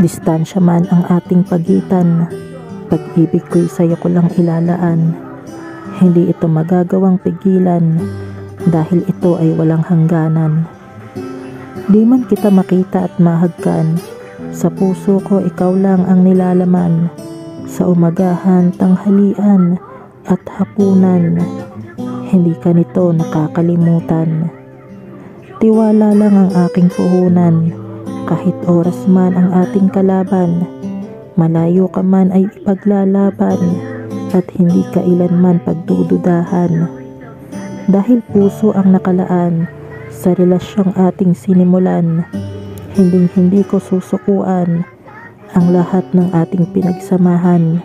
Distansya man ang ating pagitan, pag-ibig ko'y sa'yo ko lang ilalaan. Hindi ito magagawang pigilan, dahil ito ay walang hangganan. Di man kita makita at mahagkan, sa puso ko ikaw lang ang nilalaman. Sa umagahan, tanghalian at hapunan, hindi ka nito nakakalimutan. Tiwala lang ang aking puhunan, kahit oras man ang ating kalaban. Malayo ka man ay ipaglalaban, at hindi ka ilanman pagdududahan. Dahil puso ang nakalaan sa relasyong ating sinimulan, hindi ko susukuan ang lahat ng ating pinagsamahan.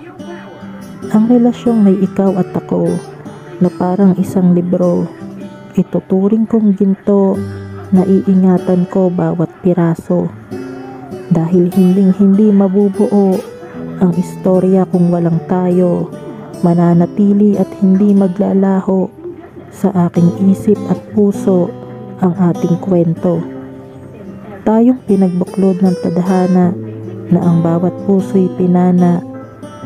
Ang relasyong may ikaw at ako na parang isang libro, ituturing kong ginto na iingatan ko bawat piraso. Dahil hindi mabubuo ang istorya kung walang tayo, mananatili at hindi maglalaho sa aking isip at puso ang ating kwento. Tayong pinagbuklod ng tadhana na ang bawat puso'y pinana.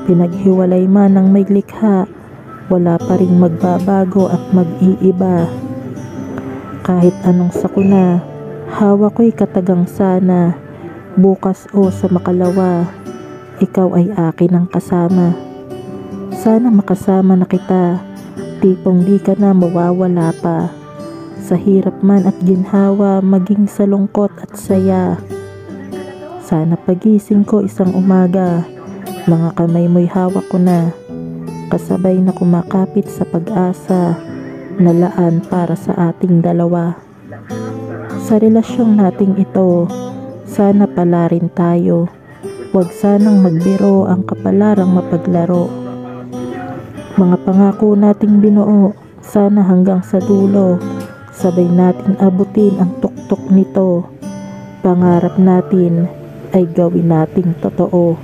Pinaghiwalay man ng may likha, wala pa ring magbabago at mag-iiba. Kahit anong sakuna, hawak ko'y katagang sana. Bukas o sa makalawa, ikaw ay akin ang kasama. Sana makasama na kita, tipong di ka na mawawala pa. Sa hirap man at ginhawa, maging sa lungkot at saya. Sana pagising ko isang umaga, mga kamay mo'y hawak ko na, kasabay na kumakapit sa pag-asa na laan para sa ating dalawa. Sa relasyong nating ito, sana pala rin tayo. Huwag sanang magbiro ang kapalarang mapaglaro. Mga pangako nating binuo, sana hanggang sa dulo, sabay natin abutin ang tuktok nito. Pangarap natin ay gawin nating totoo.